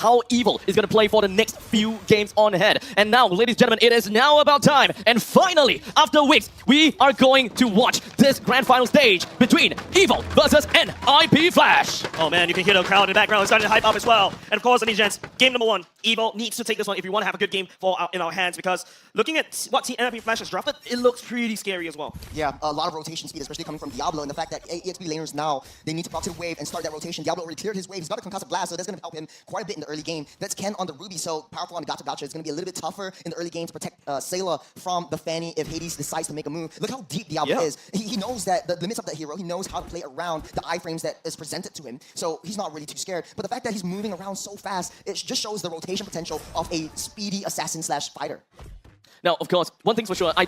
how Evil is going to play for the next few games on ahead. And now, ladies and gentlemen, it is now about time. And finally, after weeks, we are going to watch this grand final stage between Evil versus NIP Flash. Oh man, you can hear the crowd in the background starting to hype up as well. And of course, ladies and gents, game number 1. Evil needs to take this one if we want to have a good game in our hands, because looking at what Team NP Flash has drafted, it looks pretty scary as well. Yeah, a lot of rotation speed, especially coming from Diablo, and the fact that EXP laners now, they need to proc to the wave and start that rotation. Diablo already cleared his wave. He's got a concussive blast, so that's going to help him quite a bit in the early game. That's Ken on the Ruby, so powerful on the Gotcha. It's going to be a little bit tougher in the early game to protect Sayla from the Fanny if Hades decides to make a move. Look how deep Diablo is. He knows that the limits of that hero. He knows how to play around the iframes that is presented to him, so he's not really too scared. But the fact that he's moving around so fast, it just shows the rotation potential of a speedy assassin slash fighter. Now, of course, one thing's for sure, I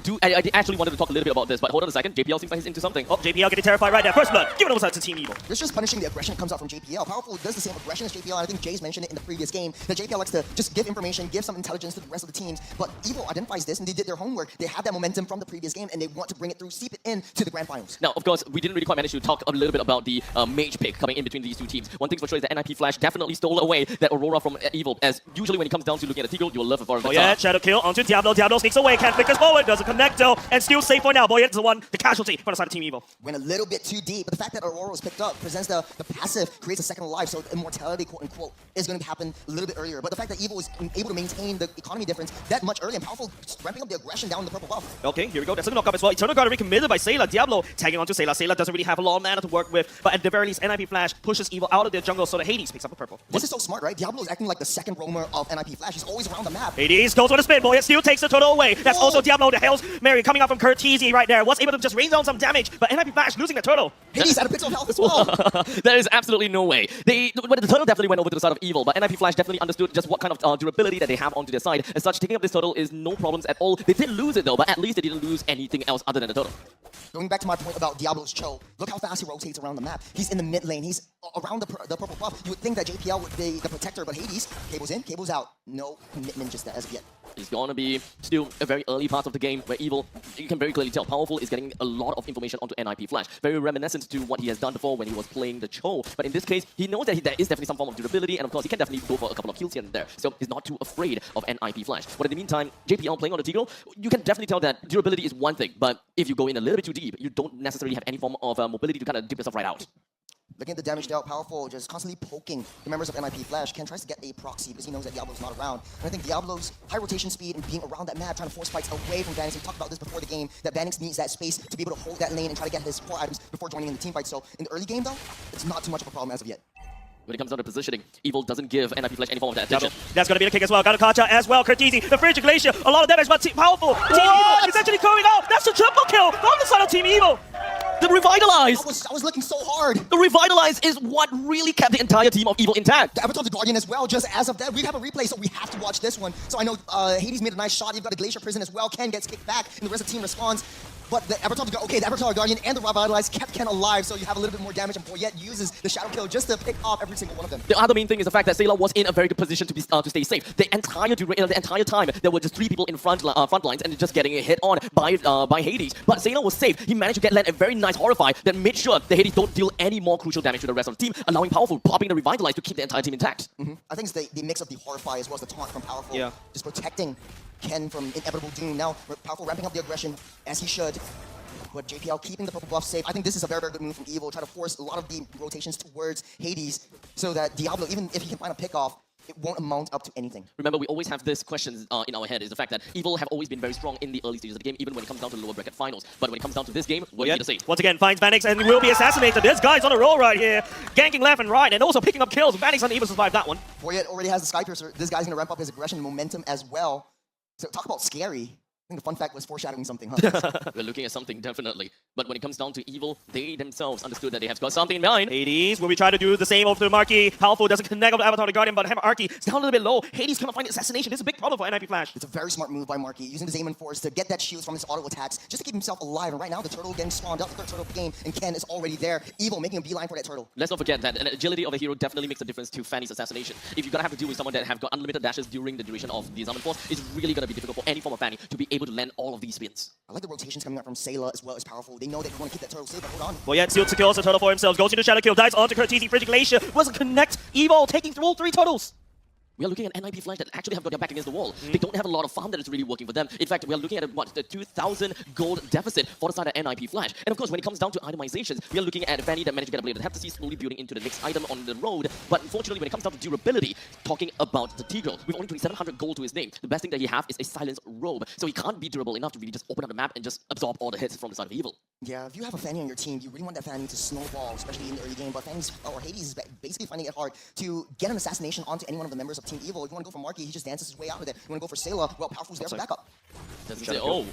actually wanted to talk a little bit about this, but hold on a second, JPL seems like he's into something. Oh, JPL getting terrified right there. First blood, give it over to Team Evil. It's just punishing the aggression that comes out from JPL. Powerful does the same aggression as JPL, and I think Jay's mentioned it in the previous game, that JPL likes to just give information, give some intelligence to the rest of the teams, but Evil identifies this, and they did their homework. They have that momentum from the previous game, and they want to bring it through, seep it in to the grand finals. Now, of course, we didn't really quite manage to talk a little bit about the mage pick coming in between these two teams. One thing's for sure is that NIP Flash definitely stole away that Aurora from Evil, as usually when it comes down to looking at the Teagle, you'll love it for a Oh yeah, Shadow Kill onto Diablo. Diablo sneaks away, can't flickers forward, doesn't connect though, and still safe for now. Boyette's the casualty from the side of Team Evil. Went a little bit too deep, but the fact that Aurora was picked up presents the passive, creates a second life, so immortality, quote unquote, is going to happen a little bit earlier. But the fact that Evil is able to maintain the economy difference that much earlier, and Powerful ramping up the aggression down the purple buff. Okay, here we go. That's a knock-up as well. Eternal Guard recommitted by Sayla. Diablo tagging onto Sayla. Sayla doesn't really have a lot of mana to work with, but at the very least, NIP Flash pushes Evil out of their jungle so that Hades picks up a purple. This is so smart, right? Diablo is acting like the second roamer of NIP Flash. He's always around the map. Hades goes for the spin. Boyette still takes the turtle away. That's also Diablo, the Hell's Mary coming out from Curtizi right there. Was able to just rain down some damage, but NIP Flash losing the turtle. Hades had a pixel of health as well. There is absolutely no way. The turtle definitely went over to the side of Evil, but NIP Flash definitely understood just what kind of durability that they have onto their side. As such, taking up this turtle is no problems at all. They did lose it though, but at least they didn't lose anything else other than the turtle. Going back to my point about Diablo's Cho, look how fast he rotates around the map. He's in the mid lane. He's around the purple buff. You would think that JPL would be the protector, but Hades, cables in, cables out. No commitment just as of yet. It's gonna be still a very early part of the game where Evil, you can very clearly tell, Powerful is getting a lot of information onto NIP Flash. Very reminiscent to what he has done before when he was playing the Cho. But in this case, he knows that there is definitely some form of durability, and of course, he can definitely go for a couple of kills here and there. So he's not too afraid of NIP Flash. But in the meantime, JPL playing on the Teagle, you can definitely tell that durability is one thing, but if you go in a little bit too deep, you don't necessarily have any form of mobility to kind of dip yourself right out. Looking at the damage dealt, Powerful just constantly poking the members of NIP Flash. Ken tries to get a proxy because he knows that Diablo's not around. And I think Diablo's high rotation speed and being around that map, trying to force fights away from Vanix. We talked about this before the game, that Vanix needs that space to be able to hold that lane and try to get his core items before joining in the team fight. So in the early game though, it's not too much of a problem as of yet. When it comes down to positioning, Evil doesn't give NIP Flash any form of that attention. That's going to be the kick as well. Got a Kacha as well. Curtizi, the Frigid Glacier, a lot of damage, but Powerful. Team Evil is actually going out. That's the triple kill from the side of Team Evil. The Revitalize! I was looking so hard. The Revitalize is what really kept the entire team of Evil intact. The Avatar of the Guardian as well, just as of that. We have a replay, so we have to watch this one. So I know Hades made a nice shot. You've got a Glacier Prison as well. Ken gets kicked back, and the rest of the team responds. But the Avatar of the Guardian and the Revitalize kept Ken alive, so you have a little bit more damage, and Boyette uses the Shadow Kill just to pick off every single one of them. The other main thing is the fact that Sayla was in a very good position to stay safe. The entire time, there were just 3 people in front lines and just getting hit on by Hades. But Sayla was safe. He managed to land a very nice Horrify that made sure that Hades don't deal any more crucial damage to the rest of the team, allowing Powerful popping the Revitalize to keep the entire team intact. I think it's the mix of the Horrify as well as the taunt from Powerful. Yeah. Just protecting Ken from inevitable doom. Now, Powerful ramping up the aggression as he should. But JPL keeping the purple buff safe. I think this is a very, very good move from Evil. Try to force a lot of the rotations towards Hades so that Diablo, even if he can find a pick-off, it won't amount up to anything. Remember, we always have this question in our head, is the fact that Evil have always been very strong in the early stages of the game, even when it comes down to lower bracket finals. But when it comes down to this game, what do you say? Once again, finds Vanix and will be assassinated. This guy's on a roll right here, ganking left and right, and also picking up kills. Vanix unable to survive that one. Boyette already has the Sky Piercer. This guy's going to ramp up his aggression and momentum as well. So talk about scary. I think the fun fact was foreshadowing something, huh? We're looking at something, definitely. But when it comes down to Evil, they themselves understood that they have got something in mind. Hades, will we try to do the same over to the Marquee? Powerful doesn't connect with the Avatar of the Guardian, but Arky is down a little bit low. Hades cannot find assassination. This is a big problem for NIP Flash. It's a very smart move by Marquee, using the Zaman Force to get that shield from his auto attacks, just to keep himself alive. And right now, the turtle getting spawned up, the third turtle of the game, and Ken is already there. Evil making a beeline for that turtle. Let's not forget that an agility of a hero definitely makes a difference to Fanny's assassination. If you're gonna have to deal with someone that have got unlimited dashes during the duration of the Zaman Force, it's really gonna be difficult for any form of Fanny to be able to land all of these spins. I like the rotations coming out from Sayla as well as Powerful. They know they want to keep that turtle safe, but hold on. Well, yeah, Seal secures the turtle for himself, goes into Shadow Kill, dives onto Curtizi, Frigid Glacier, doesn't connect. Evil taking through all 3 turtles. We are looking at NIP Flash that actually have got their back against the wall. They don't have a lot of farm that is really working for them. In fact, we are looking at the 2,000 gold deficit for the side of NIP Flash. And of course, when it comes down to itemizations, we are looking at Fanny that managed to get a blade of the Heptasy slowly building into the next item on the road. But unfortunately, when it comes down to durability, talking about the Tigreal, with only 2,700 gold to his name, the best thing that he has is a silence robe. So he can't be durable enough to really just open up the map and just absorb all the hits from the side of Evil. Yeah, if you have a Fanny on your team, you really want that Fanny to snowball, especially in the early game. But Fanny's, or Hades is basically finding it hard to get an assassination onto any one of the members of Team Evil. If you want to go for Marky, he just dances his way out of it. You want to go for Sayla, well, Powerful's there for backup. Doesn't say, oh.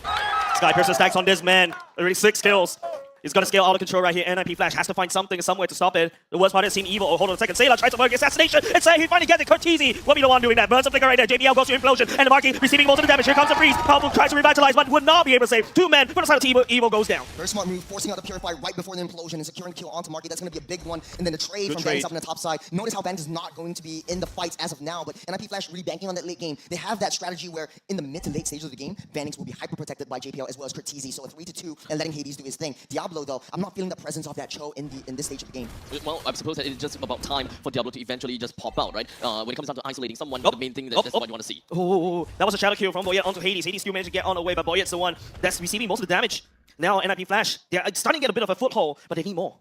Sky Piercer stacks on this man. Already 6 kills. He's going to scale out of control right here. NIP Flash has to find something somewhere to stop it. The worst part is Team Evil. Oh, hold on a second. Sayla tries to work assassination. It's he finally gets it. Cortese will be the one doing that. Burns a flicker right there. JBL goes to Implosion. And the Marky receiving most of the damage. Here comes the freeze. Powerful tries to revitalize, but would not be able to save 2 men. For the side of Team Evil, Evil goes down. Very smart move, forcing out the Purify right before the Implosion and securing kill onto Marky. That's going to be a big one. And then the trade from Bandits up on the top side. Notice how Bandits is not going to be in the fights as of now, but NIP Flash really banking on that late game. They have that strategy where in the mid to late stages of the game, Bandits will be hyper protected by JPL as well as Cortese. So a 3-2 and letting Hades do his thing. Diablo though, I'm not feeling the presence of that Cho in this stage of the game. Well, I suppose that it's just about time for Diablo to eventually just pop out, right? When it comes down to isolating someone, the main thing that's what you want to see. Oh, that was a shadow kill from Boyet onto Hades. Hades still managed to get on the way, but Boyet's the one that's receiving most of the damage. Now NIP Flash, they're starting to get a bit of a foothold, but they need more.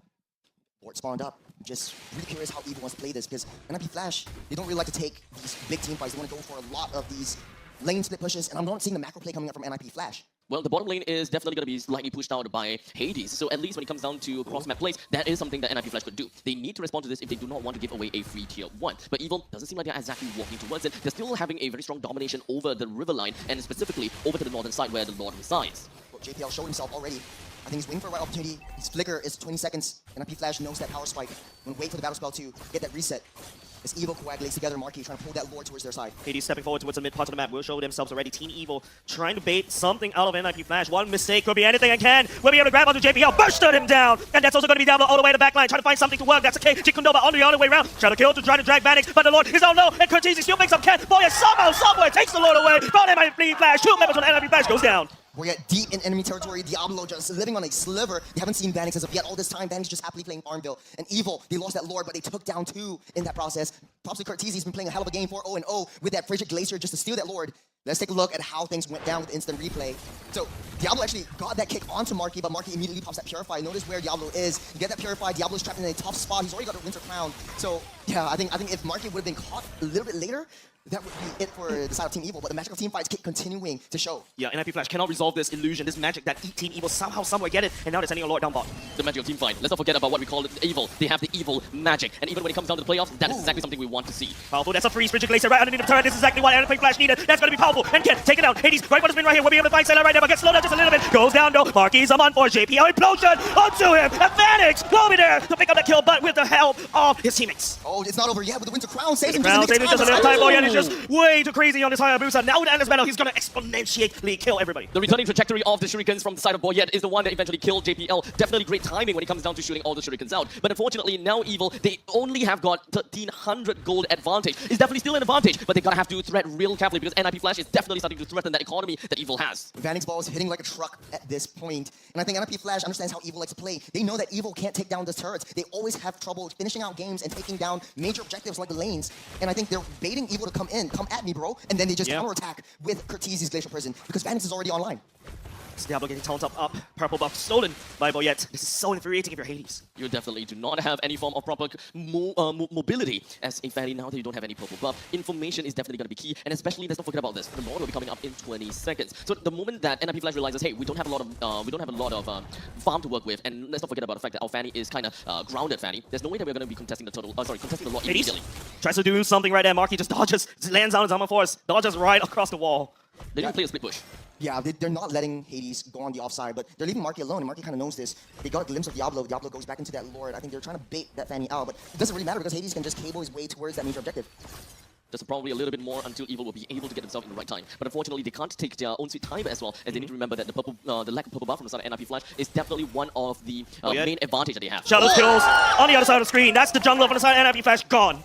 Board spawned up. Just really curious how Evil wants to play this, because NIP Flash, they don't really like to take these big team fights. They want to go for a lot of these lane split pushes, and I'm not seeing the macro play coming up from NIP Flash. Well, the bottom lane is definitely going to be slightly pushed out by Hades. So at least when it comes down to cross-map plays, that is something that NIP Flash could do. They need to respond to this if they do not want to give away a free tier 1. But Evil doesn't seem like they're exactly walking towards it. They're still having a very strong domination over the river line, and specifically over to the northern side where the Lord resides. Well, JPL showed himself already. I think he's waiting for the right opportunity. His flicker is 20 seconds. NIP Flash knows that power spike. When wait for the battle spell to get that reset. As Evil coagulates together, Marky trying to pull that Lord towards their side. Hades stepping forward towards the mid part of the map will show themselves already. Team Evil trying to bait something out of NIP Flash. One mistake could be anything, and Ken will be able to grab onto JPL, bursted him down, and that's also going to be Diablo all the way to the back line, trying to find something to work. That's okay. Chikundova on the other way around, trying to kill to try to drag Vanix, but the Lord is down low, and Cortese still makes up Ken. Boy, somehow, somewhere takes the Lord away. From NIP Flash, 2 members on NIP Flash goes down. We're yet deep in enemy territory. Diablo just living on a sliver. They haven't seen Vanix as of yet. All this time, Vanix just happily playing Farmville. And Evil, they lost that Lord, but they took down 2 in that process. Props to Cortese's been playing a hell of a game, 4-0-0 with that Frigid Glacier just to steal that Lord. Let's take a look at how things went down with the instant replay. So Diablo actually got that kick onto Marky, but Marky immediately pops that Purify. Notice where Diablo is. You get that Purify, Diablo's trapped in a tough spot. He's already got a Winter Crown. So yeah, I think if Marky would have been caught a little bit later, that would be it for the side of Team Evil, but the magical team fights keep continuing to show. Yeah, NIP Flash cannot resolve this illusion, this magic that Team Evil somehow, somewhere get it, and now they're sending a Lord down bot. The magical team fight. Let's not forget about what we call it Evil. They have the Evil magic, and even when it comes down to the playoffs, that is exactly something we want to see. Powerful, that's a freeze, Frigid Glacier right underneath the turret. This is exactly what NIP Flash needed. That's going to be powerful, and Ken, take it out. Hades, right on the spin right here, we'll be able to find Sailor right there, but gets slowed down just a little bit. Goes down though, Marky's on for JPL Implosion onto him, and Vanix will be there to pick up the kill, but with the help of his teammates. Oh, it's not over yet with the Winter Crown. Saves him Crown, just just a little time, and he's just way too crazy on this Hayabusa. Now with Endless Battle, he's going to exponentially kill everybody. The returning trajectory of the shurikens from the side of Boyet is the one that eventually killed JPL. Definitely great timing when it comes down to shooting all the shurikens out. But unfortunately, now Evil, they only have got 1,300 gold advantage. It's definitely still an advantage, but they're going to have to thread real carefully because NIP Flash is definitely starting to threaten that economy that Evil has. Vanix Ball is hitting like a truck at this point. And I think NIP Flash understands how Evil likes to play. They know that Evil can't take down the turrets. They always have trouble finishing out games and taking down major objectives like the lanes. And I think they're baiting Evil to come in, come at me, bro. And then they just counterattack with Cortese's Glacial Prison because Vanix is already online. Diablo getting taunted up, purple buff stolen by Boyet. This is so infuriating if you're Hades. You definitely do not have any form of proper mobility as a Fanny now that you don't have any purple buff. Information is definitely going to be key, and especially let's not forget about this. The Lord will be coming up in 20 seconds. So the moment that NIP Flash realizes, hey, we don't have a lot of farm to work with, and let's not forget about the fact that our Fanny is kind of grounded Fanny. There's no way that we're going to be contesting the contesting the Lord immediately. Tries to do something right there. Marky just dodges, lands on his armor force, dodges right across the wall. They didn't play a split push. Yeah, they're not letting Hades go on the offside, but they're leaving Marky alone, and Marky kind of knows this. They got a glimpse of Diablo. Diablo goes back into that Lord. I think they're trying to bait that Fanny out, but it doesn't really matter because Hades can just cable his way towards that major objective. There's probably a little bit more until Evil will be able to get himself in the right time. But unfortunately, they can't take their own sweet time as well, as they need to remember that the lack of purple buff from the side of NIP Flash is definitely one of the main advantage that they have. Shadows kills on the other side of the screen. That's the jungler on the side of NIP Flash gone.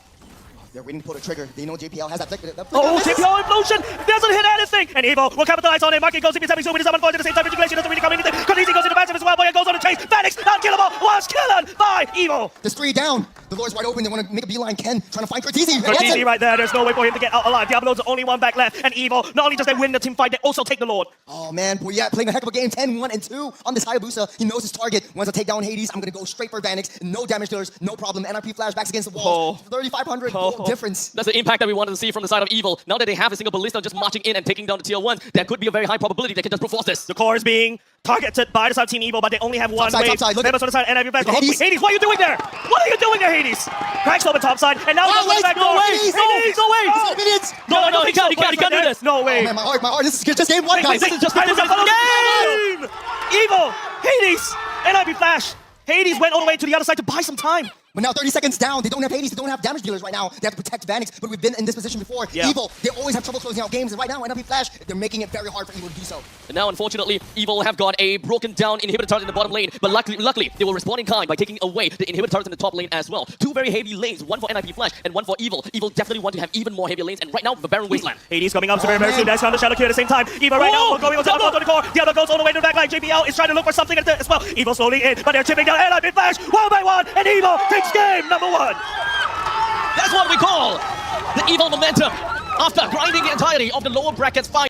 They're waiting to pull the trigger. They know JPL has that flicker. Oh, JPL Implosion doesn't hit anything! And Evil will capitalize on it. Marky goes to be 72 with his summon force at the same time. Regulation doesn't really come anything. Cortese goes into passive as well. Boy, goes on the chase. Vanix, unkillable, was killed by Evil. There's 3 down. The Lord's wide open. They want to make a beeline. Ken trying to find Cortese. Cortese right there. There's no way for him to get out alive. Diablo's the only one back left. And Evil, not only does they win the team fight, they also take the Lord. Oh man, Poyet playing a heck of a game. 10, 1, and 2 on this Hayabusa. He knows his target. Wants to take down Hades. I'm going to go straight for Vanix. No damage dealers, no problem. NRP flashbacks against the wall. 3,500 gold difference. That's the impact that we wanted to see from the side of Evil. Now that they have a single ballista just marching in and taking down the tier 1, there could be a very high probability they can just brute force this. The core is being targeted by the side of Team Evil, but they only have one Topside, wave. topside, look Members on the side, NIP Flash. Hades. Hades, what are you doing there? What are you doing there, Hades? Cracks over topside, and now he's on the back door. Hades, no way! Minions. No, he can't do this. No way. Oh, man, my heart. This is just game 1, guys. This is just Game! Evil, Hades, NIP Flash. Hades went all the way to the other side to buy some time. But now 30 seconds down, they don't have Hades, they don't have damage dealers right now. They have to protect Vanix, but we've been in this position before. Yeah. Evil, they always have trouble closing out games, and right now, NLP Flash, they're making it very hard for Evil to do so. And now, unfortunately, Evil have got a broken down inhibitor turret in the bottom lane, but luckily, they will respond in kind by taking away the inhibitor turret in the top lane as well. 2 very heavy lanes, one for NIP Flash and one for Evil. Evil definitely want to have even more heavy lanes, and right now, the Baron Wasteland. Hades coming up to very soon. That's found the Shadow Q at the same time. Evil right now going on to the core. The other goes all the way to the back line. JBL is trying to look for something as well. Evil slowly in, but they're chipping down NIP Flash 1 by 1, and Evil takes game number 1. That's what we call the Evil momentum. After grinding the entirety of the lower brackets fight.